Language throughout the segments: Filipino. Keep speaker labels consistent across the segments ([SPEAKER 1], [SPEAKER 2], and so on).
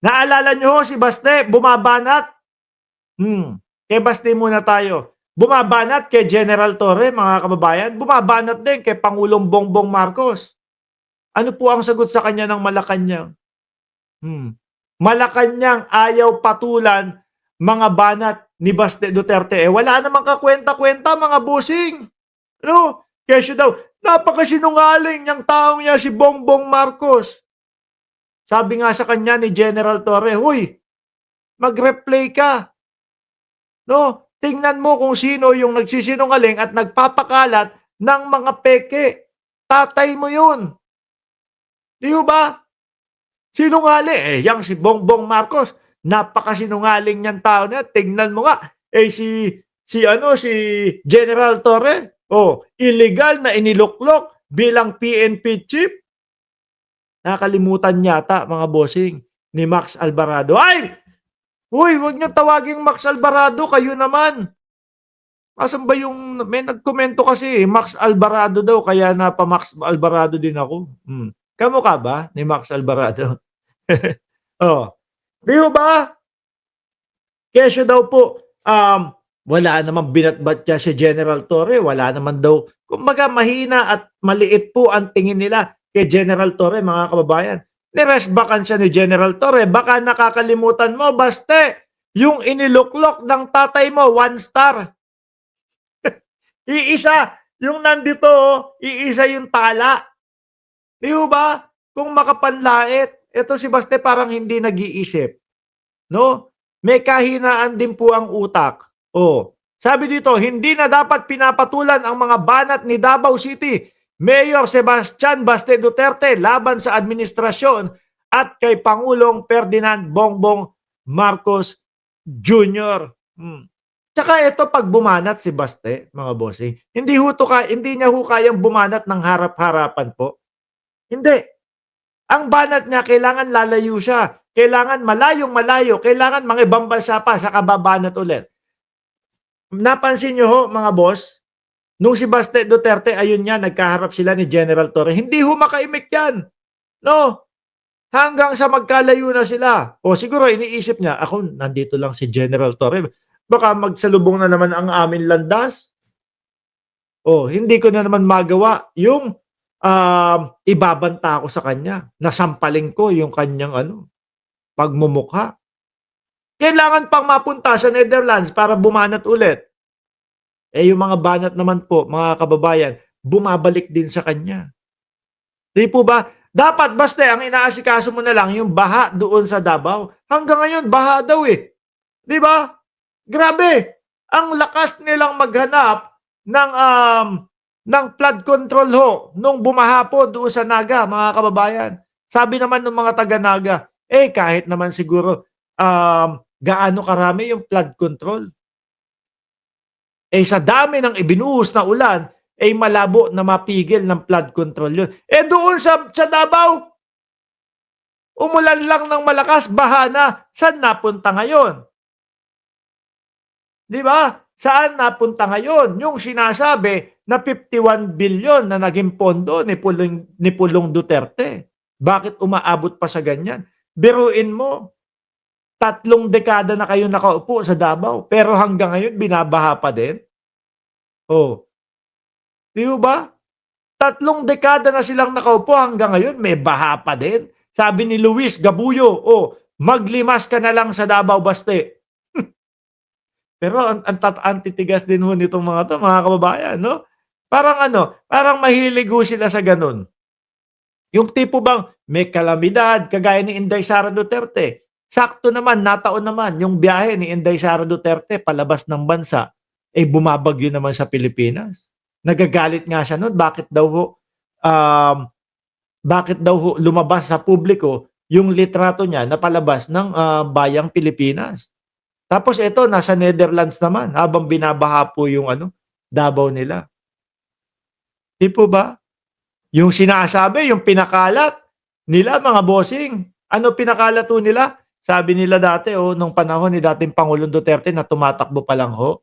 [SPEAKER 1] Naalala niyo ho si Baste bumabanat? Kay Baste muna tayo. Bumabanat kay General Torre mga kababayan, bumabanat din kay Pangulong Bongbong Marcos. Ano po ang sagot sa kanya ng Malacanang? Hmm. Malacanang ayaw patulan mga banat ni Baste Duterte. Eh, wala namang kakwenta-kwenta mga bossing. Ano? Kesyo daw, napakasinungaling niyang taong niya si Bongbong Marcos. Sabi nga sa kanya ni General Torre, "Huy, mag-replay ka. No? Tingnan mo kung sino yung nagsisinungaling at nagpapakalat ng mga peke. Tatay mo yun. Di ba? Sinungaling. Eh, yang si Bongbong Marcos, napakasinungaling niyang tao na. Tingnan mo nga, eh si General Torre, oh, illegal na iniluklok bilang PNP chief. Nakalimutan yata mga bossing ni Max Alvarado. Ay! Uy, wag niyo tawaging Max Alvarado, kayo naman. Asan ba yung may nagkomento kasi Max Alvarado daw kaya napa-Max Alvarado din ako. Kamukha ba ni Max Alvarado? Oh, 'di ba? Kesyo daw po, wala namang binatbat niya si General Torre, wala naman daw kumbaga mahina at maliit po ang tingin nila kay General Torre mga kababayan. Ni-restbackan siya ni General Torre, baka nakakalimutan mo Baste, yung iniluklok ng tatay mo 1 star. Iisa yung nandito oh, iisa yung tala. 'Di ba? Kung makapanlait, eto si Baste parang hindi nag-iisip, 'no? May kahinaan din po ang utak. Oh, sabi dito, hindi na dapat pinapatulan ang mga banat ni Davao City, Mayor Sebastian Baste Duterte laban sa administrasyon at kay Pangulong Ferdinand Bongbong Marcos Jr. Tsaka ito 'pag bumanat si Baste, mga bossing, hindi niya ho kayang bumanat ng harap-harapan po. Hindi. Ang banat niya kailangan lalayo siya, kailangan malayong-malayo, kailangan mga ibang bansa pa saka babanat ulit. Napansin niyo ho mga boss, nung si Baste Duterte ayun nga nagkaharap sila ni General Torre, hindi ho makaimik yan, 'no? Hanggang sa magkalayo na sila. O siguro iniisip niya, ako nandito lang si General Torre, baka magsalubong na naman ang aming landas. O hindi ko na naman magawa yung, ibabanta ko sa kanya, nasampalin ko yung kanyang ano, pagmumukha. Kailangan pang mapunta sa Netherlands para bumanat ulit. Eh, yung mga banat naman po, mga kababayan, bumabalik din sa kanya. 'Di po ba? Dapat basta ang inaasikaso mo na lang yung baha doon sa Davao. Hanggang ngayon baha daw, eh. 'Di ba? Grabe, ang lakas nilang maghanap ng flood control ho nung bumaha po doon sa Naga, mga kababayan. Sabi naman ng mga taga Naga, eh kahit naman siguro gaano karami yung flood control. Eh sa dami ng ibinuhos na ulan, eh malabo na mapigil ng flood control yun. Eh doon sa Davao, umulan lang ng malakas, baha na. Saan napunta ngayon? 'Di ba? Saan napunta ngayon yung sinasabi na 51 billion na naging pondo ni Pulong Duterte? Bakit umaabot pa sa ganyan? Biruin mo, 3 dekada na kayo nakaupo sa Davao, pero hanggang ngayon binabaha pa din? Oh, 'di ba? 3 dekada na silang nakaupo hanggang ngayon may baha pa din. Sabi ni Luis Gabuyo, "Oh, maglimas ka na lang sa Davao Baste." Pero ang titigas din ho nitong mga 'to, mga kababayan, 'no? Parang ano, parang mahilig ho sila sa gano'n. Yung tipo bang may kalamidad kagaya ni Inday Sara Duterte, sakto naman, nataon naman yung biyahe ni Inday Sara Duterte palabas ng bansa, eh, bumabagyo naman sa Pilipinas. Nagagalit nga siya nun, bakit daw ho lumabas sa publiko yung litrato niya na palabas ng, bayang Pilipinas. Tapos eto nasa Netherlands naman habang binabaha po yung ano, Davao nila. 'Di po ba? Yung sinasabi, yung pinakalat nila mga bossing, ano pinakalat ho nila? Sabi nila dati nung panahon ni dating Pangulong Duterte na tumatakbo pa lang ho,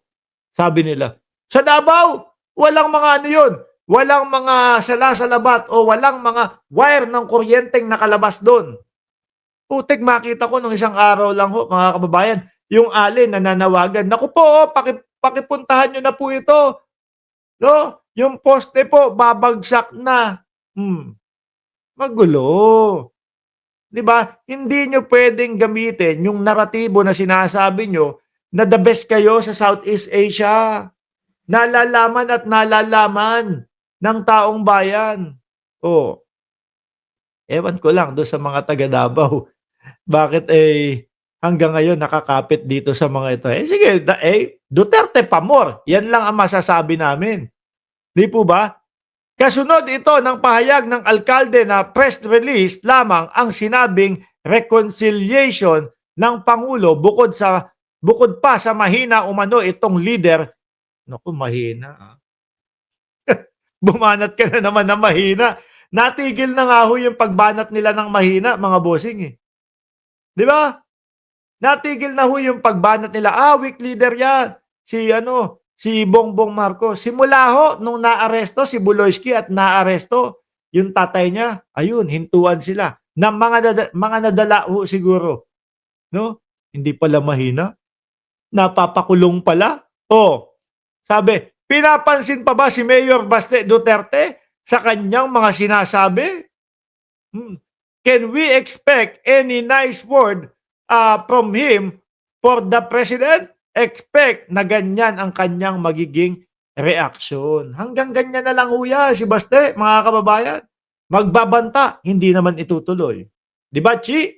[SPEAKER 1] sabi nila, "Sa Davao, walang mga ano yun, walang mga salasalabat o walang mga wire ng kuryenteng nakalabas dun." Putik makita ko nung isang araw lang ho mga kababayan, yung alin nananawagan, "Naku po, pakipuntahan niyo na po ito, 'no, yung poste po babagsak na." Magulo, 'di ba? Hindi niyo puwedeng gamitin yung naratibo na sinasabi niyo na the best kayo sa Southeast Asia. Nalalaman at nalalaman ng taong bayan. Oh, ewan ko lang dun sa mga taga Davao, bakit, hanggang ngayon nakakapit dito sa mga ito. Eh, sige Duterte pa more, yan lang ang masasabi namin, 'di po ba? Kasunod ito ng pahayag ng alkalde na press release lamang ang sinabing reconciliation ng pangulo bukod pa sa mahina umano itong leader. Naku, mahina, Bumanat ka na naman ng mahina. Natigil na nga ho yung pagbanat nila ng mahina, mga bossing, eh. 'Di ba? Natigil na ho yung pagbanat nila, weak leader 'yan, si ano, si Bongbong Marcos. Simula ho nung naaresto si Buloyski at naaresto yung tatay niya, ayun hintuan sila ng mga nadala ho siguro, 'no? Hindi pala mahina, napapakulong pala. Oh, sabi, pinapansin pa ba si Mayor Baste Duterte sa kanyang mga sinasabi? Hmm. Can we expect any nice word, from him for the president? Expect na ganyan ang kanyang magiging reaksyon. Hanggang ganyan na lang ho yan si Baste, mga kababayan. Magbabanta, hindi naman itutuloy. 'Di ba, Chi?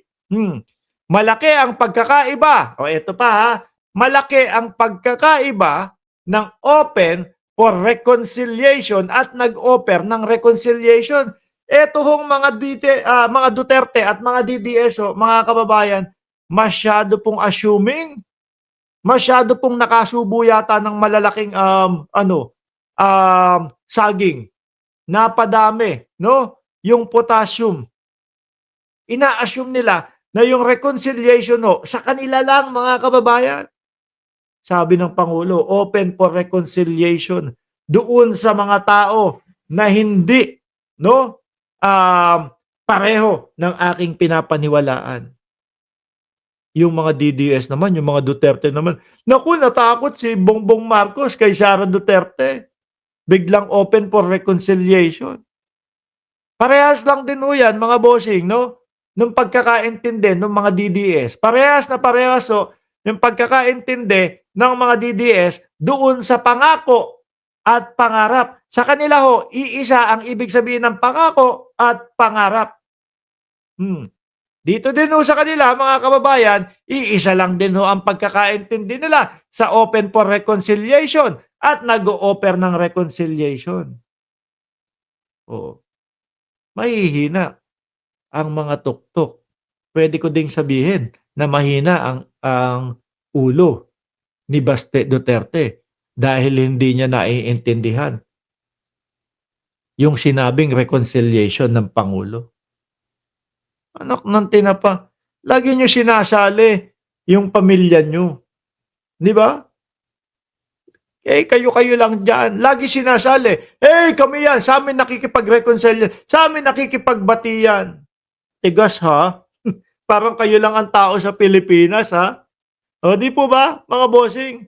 [SPEAKER 1] Malaki ang pagkakaiba. O eto pa ha, malaki ang pagkakaiba ng open for reconciliation at nag-offer ng reconciliation. Eto hong mga Duterte at mga DDS mga kababayan, masyado pong assuming, masyado pong nakasubo yata ng malalaking, saging. Napadami, 'no, yung potassium. Ina-assume nila na yung reconciliation sa kanila lang mga kababayan. Sabi ng Pangulo, open for reconciliation doon sa mga tao na hindi, 'no, pareho ng aking pinapaniwalaan. Yung mga DDS naman, yung mga Duterte naman, naku natakot si Bongbong Marcos kay Sara Duterte. Biglang open for reconciliation. Parehas lang din ho yan mga bossing 'no, nung pagkakaintindi nung mga DDS. Parehas na parehas yung pagkakaintindi ng mga DDS doon sa pangako at pangarap. Sa kanila iisa ang ibig sabihin ng pangako at pangarap. Dito din sa kanila mga kababayan, iisa lang din ang pagkakaintindi nila sa open for reconciliation at nag-o-offer ng reconciliation. Oo, mahihina ang mga tuktok. Puwede ko ding sabihin na mahina ang ulo ni Baste Duterte dahil hindi niya naiintindihan yung sinabing reconciliation ng Pangulo. Anak ng tinapa, lagi niyo sinasali yung pamilya niyo, 'di ba? Kayo-kayo lang diyan, lagi sinasali, kami yan, sa'min nakikipag-reconcile yan, sa'min nakikipagbati yan." Tigas ha? Parang kayo lang ang tao sa Pilipinas ha? O, 'di po ba mga bossing?